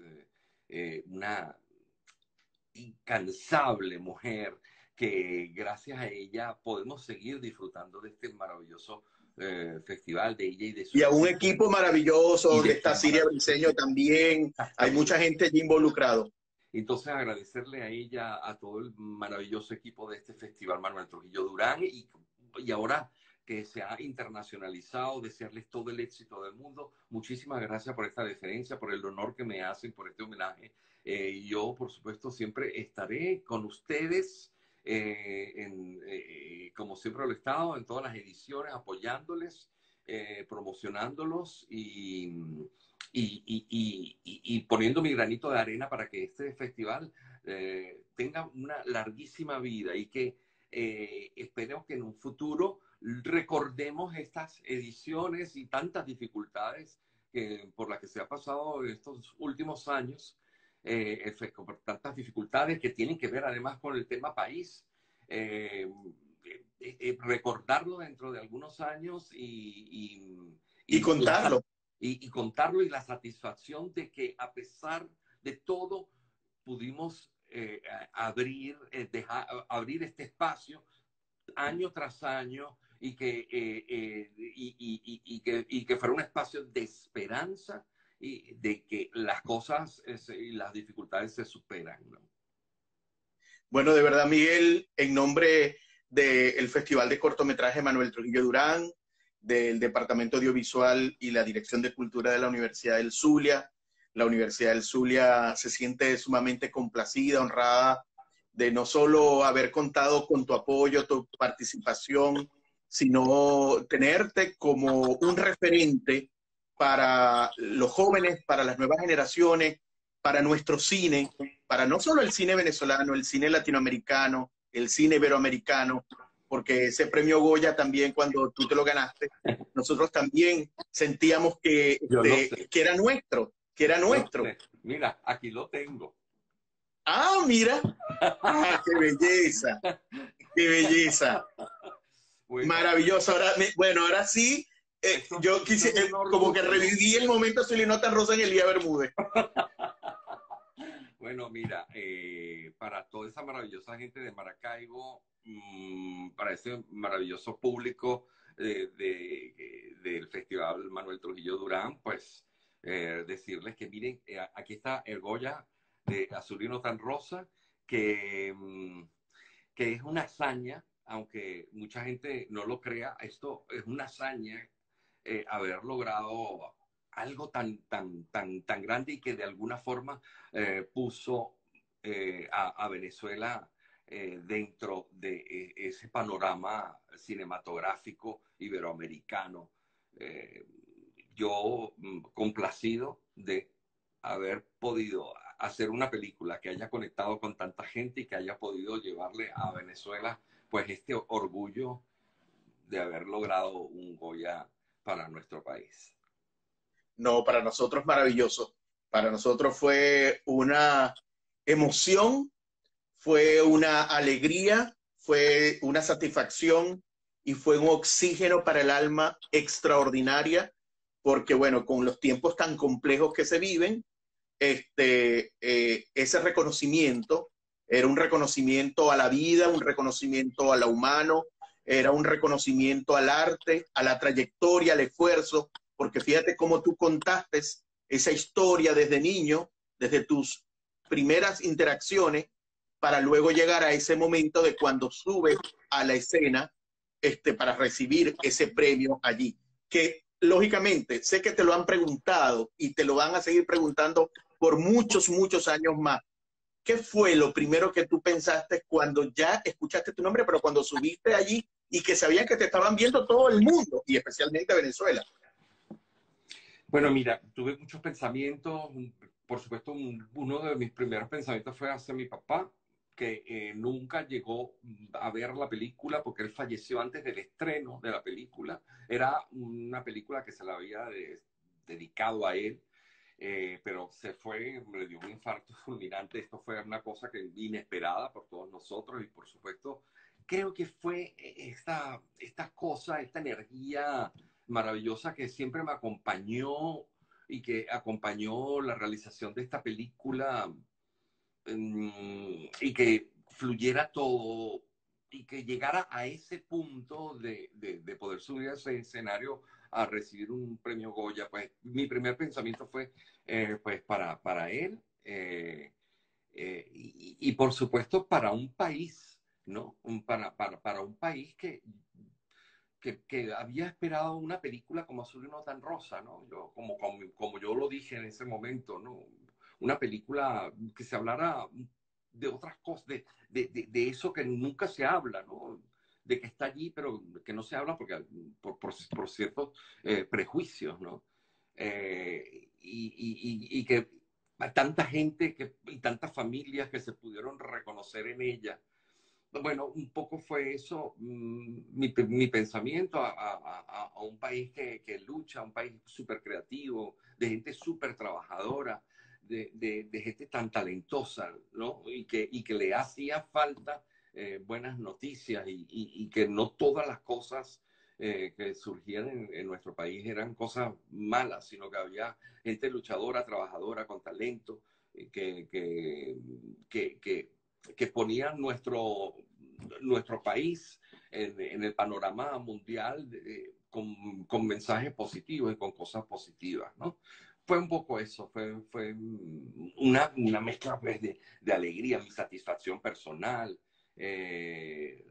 una incansable mujer que gracias a ella podemos seguir disfrutando de este maravilloso festival, de ella y de su Y a un equipo equipo maravilloso y de donde este está Siria maravilloso Briceño equipo. también. Hay Exactamente. mucha gente allí involucrado. Entonces agradecerle a ella, a todo el maravilloso equipo de este festival Manuel Trujillo Durán y ahora que se ha internacionalizado, desearles todo el éxito del mundo. Muchísimas gracias por esta deferencia, por el honor que me hacen, por este homenaje. Yo, por supuesto, siempre estaré con ustedes, como siempre lo he estado, en todas las ediciones, apoyándoles, promocionándolos y poniendo mi granito de arena para que este festival tenga una larguísima vida y que espero que en un futuro recordemos estas ediciones y tantas dificultades por las que se ha pasado estos últimos años, por tantas dificultades que tienen que ver además con el tema país. Eh, Recordarlo dentro de algunos años Y y la, contarlo. y contarlo y la satisfacción de que a pesar de todo pudimos abrir este espacio año tras año y que fuera un espacio de esperanza y de que las cosas y las dificultades se superan, ¿no? Bueno, de verdad, Miguel, en nombre del Festival de Cortometraje Manuel Trujillo Durán, del Departamento Audiovisual y la Dirección de Cultura de la Universidad del Zulia, la Universidad del Zulia se siente sumamente complacida, honrada de no solo haber contado con tu apoyo, tu participación, sino tenerte como un referente para los jóvenes, para las nuevas generaciones, para nuestro cine, para no solo el cine venezolano, el cine latinoamericano, el cine iberoamericano, porque ese premio Goya también cuando tú te lo ganaste, nosotros también sentíamos Yo lo sé, que era nuestro, que era yo lo nuestro. sé. Mira, aquí lo tengo. Ah, mira, ah, qué belleza, qué belleza. Bueno, Maravilloso. Ahora, bueno, ahora sí, yo esto quise, es un como que orgullo, ¿no? reviví el momento Solinota Rosa en Elía Bermúdez. Bueno, mira, para toda esa maravillosa gente de Maracaibo, para ese maravilloso público del Festival Manuel Trujillo Durán, pues decirles que miren, aquí está el Goya de Azulino Tan Rosa, que, que es una hazaña, aunque mucha gente no lo crea, esto es una hazaña haber logrado algo tan grande y que de alguna forma puso a Venezuela dentro de ese panorama cinematográfico iberoamericano. Eh, yo complacido de haber podido hacer una película que haya conectado con tanta gente y que haya podido llevarle a Venezuela pues este orgullo de haber logrado un Goya para nuestro país. No, para nosotros maravilloso. Para nosotros fue una emoción, fue una alegría, fue una satisfacción y fue un oxígeno para el alma extraordinaria, porque bueno, con los tiempos tan complejos que se viven, ese reconocimiento era un reconocimiento a la vida, un reconocimiento a lo humano, era un reconocimiento al arte, a la trayectoria, al esfuerzo, porque fíjate cómo tú contaste esa historia desde niño, desde tus primeras interacciones, para luego llegar a ese momento de cuando subes a la escena para recibir ese premio allí. Que lógicamente sé que te lo han preguntado y te lo van a seguir preguntando por muchos, muchos años más. ¿Qué fue lo primero que tú pensaste cuando ya escuchaste tu nombre, pero cuando subiste allí y que sabían que te estaban viendo todo el mundo y especialmente Venezuela? Bueno, mira, tuve muchos pensamientos. Por supuesto, uno de mis primeros pensamientos fue hacia mi papá, que nunca llegó a ver la película porque él falleció antes del estreno de la película. Era una película que se la había dedicado a él, pero se fue, le dio un infarto fulminante. Esto fue una cosa que inesperada por todos nosotros y por supuesto creo que fue esta cosa, esta energía maravillosa que siempre me acompañó y que acompañó la realización de esta película y que fluyera todo y que llegara a ese punto de poder subir a ese escenario a recibir un premio Goya, pues mi primer pensamiento fue pues para él y por supuesto para un país, ¿no? Para un país que había esperado una película como Azul y no tan rosa, ¿no? Como yo lo dije en ese momento, ¿no? Una película que se hablara de otras cosas, de eso que nunca se habla, ¿no? De que está allí, pero que no se habla porque, por ciertos prejuicios, ¿no? y que tanta gente y tantas familias que se pudieron reconocer en ella. Bueno, un poco fue eso, mi pensamiento a un país que lucha, un país súper creativo, de gente súper trabajadora, de gente tan talentosa, ¿no? Y que le hacía falta buenas noticias y que no todas las cosas que surgían en nuestro país eran cosas malas, sino que había gente luchadora, trabajadora, con talento, que que ponían nuestro país en el panorama mundial con mensajes positivos y con cosas positivas, ¿no? Fue un poco eso, fue una mezcla pues, de alegría, mi satisfacción personal, eh,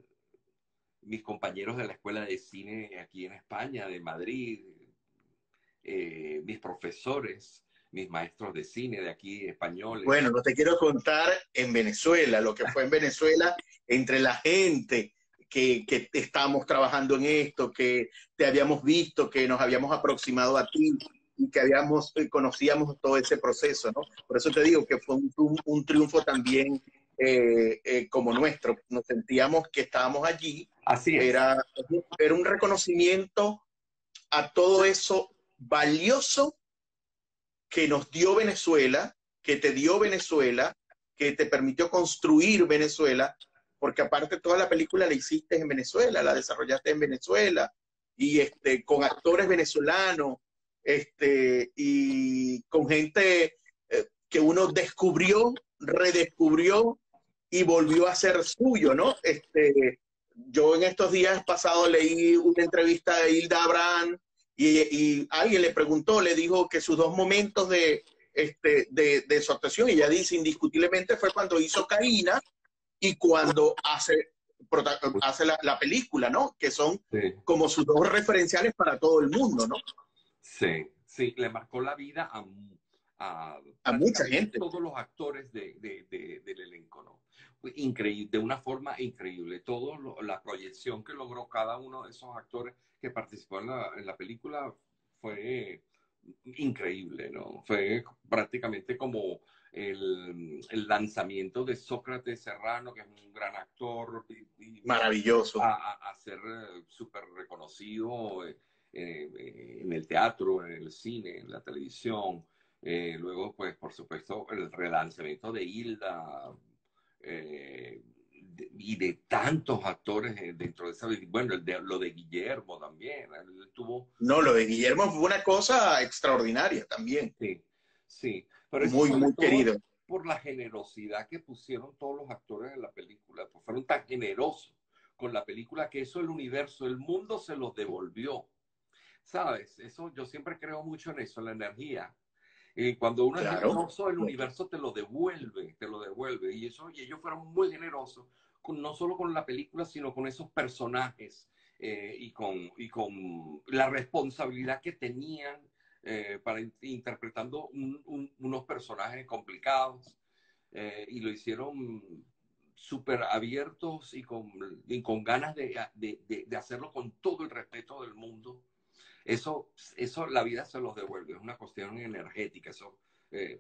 mis compañeros de la escuela de cine aquí en España, de Madrid, mis profesores, mis maestros de cine de aquí, Bueno, españoles. no te quiero contar en Venezuela, lo que fue en Venezuela entre la gente que estamos trabajando en esto, que te habíamos visto, que nos habíamos aproximado a ti y que conocíamos todo ese proceso, ¿no? Por eso te digo que fue un triunfo también como nuestro. Nos sentíamos que estábamos allí. Así es. Era, era un reconocimiento a todo eso valioso que nos dio Venezuela, que te dio Venezuela, que te permitió construir Venezuela, porque aparte toda la película la hiciste en Venezuela, la desarrollaste en Venezuela, y con actores venezolanos, y con gente que uno descubrió, redescubrió y volvió a ser suyo, ¿no? Yo en estos días pasados leí una entrevista de Hilda Abraham y alguien le preguntó, le dijo que sus dos momentos de su actuación, ella dice indiscutiblemente fue cuando hizo Caína y cuando hace la película, ¿no? Que son Sí. como sus dos referenciales para todo el mundo, ¿no? Sí, sí, le marcó la vida a A mucha prácticamente gente. todos los actores del elenco, ¿no? Fue increíble, de una forma increíble. La proyección que logró cada uno de esos actores que participó en la película fue increíble, ¿no? Fue prácticamente como el lanzamiento de Sócrates Serrano, que es un gran actor, y Maravilloso. a ser súper reconocido en el teatro, en el cine, en la televisión. Luego, pues, por supuesto, el relanzamiento de Hilda y de tantos actores dentro de esa. Bueno, lo de Guillermo también. Él tuvo. No, lo de Guillermo fue una cosa extraordinaria también. Sí, sí. Pero eso Muy, sobre muy todo querido. por la generosidad que pusieron todos los actores en la película. Pues fueron tan generosos con la película que eso el universo, el mundo se los devolvió. ¿Sabes? Eso, yo siempre creo mucho en eso, en la energía. Y cuando uno es Claro. generoso, el universo te lo devuelve, te lo devuelve. Y ellos fueron muy generosos, no solo con la película, sino con esos personajes y con la responsabilidad que tenían para interpretando unos personajes complicados. Y lo hicieron súper abiertos y con ganas de hacerlo con todo el respeto del mundo. Eso la vida se los devuelve, es una cuestión energética.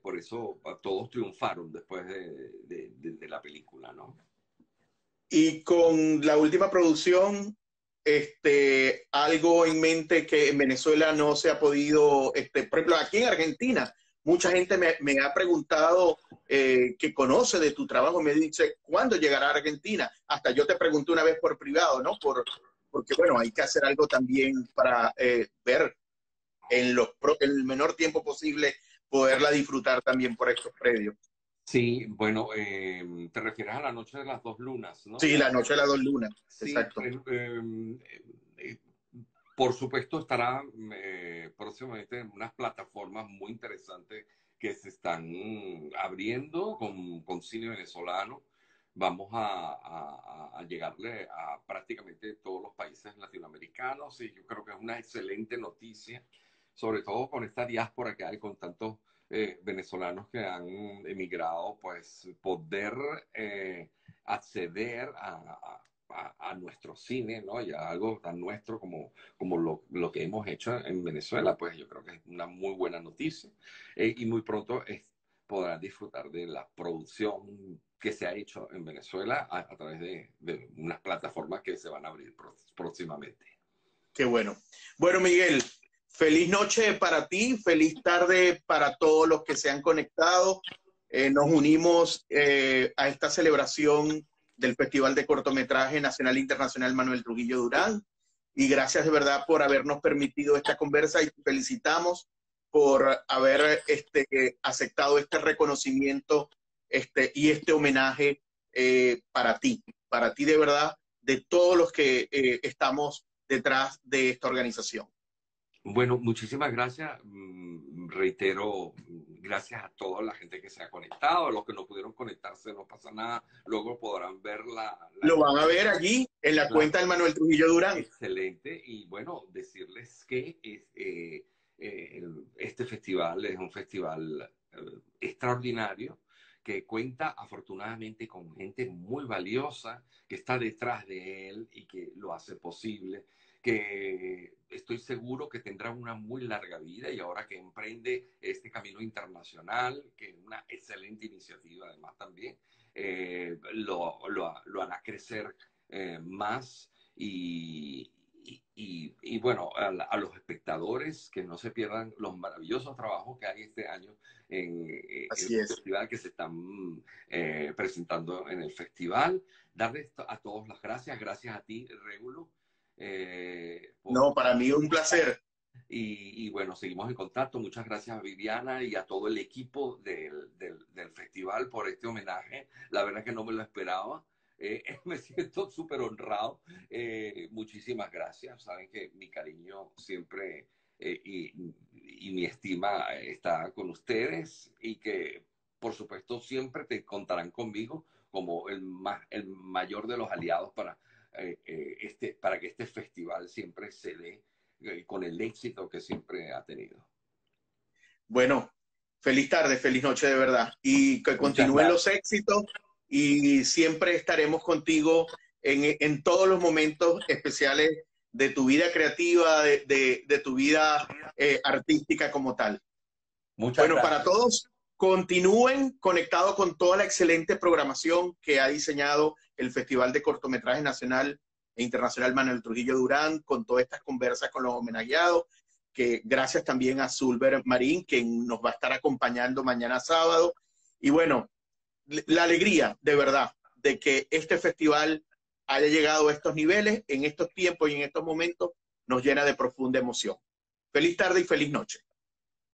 Por eso todos triunfaron después de la película, ¿no? Y con la última producción, algo en mente que en Venezuela no se ha podido, por ejemplo, aquí en Argentina, mucha gente me ha preguntado que conoce de tu trabajo, me dice, ¿cuándo llegará a Argentina? Hasta yo te pregunté una vez por privado, ¿no? Porque, bueno, hay que hacer algo también para ver en el menor tiempo posible poderla disfrutar también por estos predios. Sí, bueno, te refieres a la noche de las dos lunas, ¿no? Sí, la noche de las dos lunas, Sí, exacto. eh, por supuesto estará próximamente en unas plataformas muy interesantes que se están abriendo con cine venezolano. Vamos a llegarle a prácticamente todos los países latinoamericanos y yo creo que es una excelente noticia, sobre todo con esta diáspora que hay con tantos venezolanos que han emigrado, pues poder acceder a nuestro cine, ¿no? Y a algo tan nuestro como lo que hemos hecho en Venezuela, pues yo creo que es una muy buena noticia. Y muy pronto podrán disfrutar de la producción que se ha hecho en Venezuela a través de unas plataformas que se van a abrir próximamente. Qué bueno. Bueno, Miguel, feliz noche para ti, feliz tarde para todos los que se han conectado. Nos unimos a esta celebración del Festival de Cortometraje Nacional e Internacional Manuel Trujillo Durán. Y gracias de verdad por habernos permitido esta conversa y te felicitamos por haber aceptado este reconocimiento y este homenaje para ti de verdad, de todos los que estamos detrás de esta organización. Bueno, muchísimas gracias. Reitero, gracias a toda la gente que se ha conectado. A los que no pudieron conectarse, no pasa nada. Luego podrán ver Lo van a ver allí en la cuenta del Manuel Trujillo Durán. Excelente. Y bueno, decirles que este festival es un festival extraordinario que cuenta afortunadamente con gente muy valiosa que está detrás de él y que lo hace posible, que estoy seguro que tendrá una muy larga vida y ahora que emprende este camino internacional, que es una excelente iniciativa además también, lo hará crecer más y bueno, a los espectadores que no se pierdan los maravillosos trabajos que hay este año en el festival que se están presentando en el festival. Darles a todos las gracias. Gracias a ti, Regulo. No, para mí es un placer. Y bueno, seguimos en contacto. Muchas gracias a Viviana y a todo el equipo del festival por este homenaje. La verdad es que no me lo esperaba. Me siento súper honrado. Muchísimas gracias. Saben que mi cariño siempre y mi estima está con ustedes y que, por supuesto, siempre te contarán conmigo como el mayor de los aliados para que este festival siempre se dé con el éxito que siempre ha tenido. Bueno, feliz tarde, feliz noche de verdad. Y que continúen los éxitos y siempre estaremos contigo en todos los momentos especiales de tu vida creativa, de tu vida artística como tal. Muchas gracias. Para todos, continúen conectados con toda la excelente programación que ha diseñado el Festival de Cortometraje Nacional e Internacional Manuel Trujillo Durán, con todas estas conversas con los homenajeados, que gracias también a Zulber Marín, que nos va a estar acompañando mañana sábado. Y bueno, la alegría de verdad de que este festival haya llegado a estos niveles, en estos tiempos y en estos momentos, nos llena de profunda emoción. Feliz tarde y feliz noche.